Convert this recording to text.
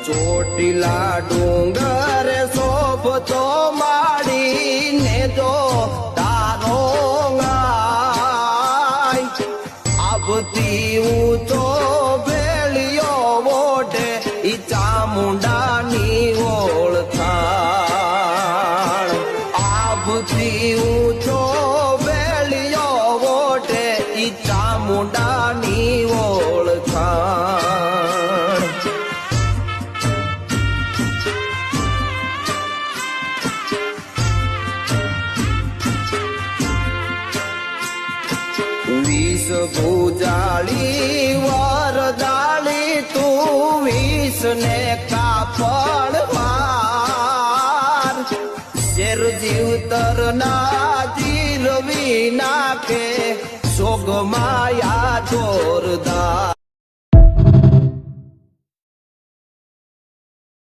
ચોટીલા ડુંગર શોભતો માડીને જો તારો આવતી ઊંચો ભેળિયો વોઢે ઈ ચામુંડાની ઓળખાણ આવતી ઊંચો ભેળિયો વોઢે ઈ ચામુંડાની ઓળખાણ વીસ ભૂજાળી વરદાળી તું વીસ ને કાપડ વાર શેર જીવતર ના જીરવી નાખે સોગમાયા જોરદાર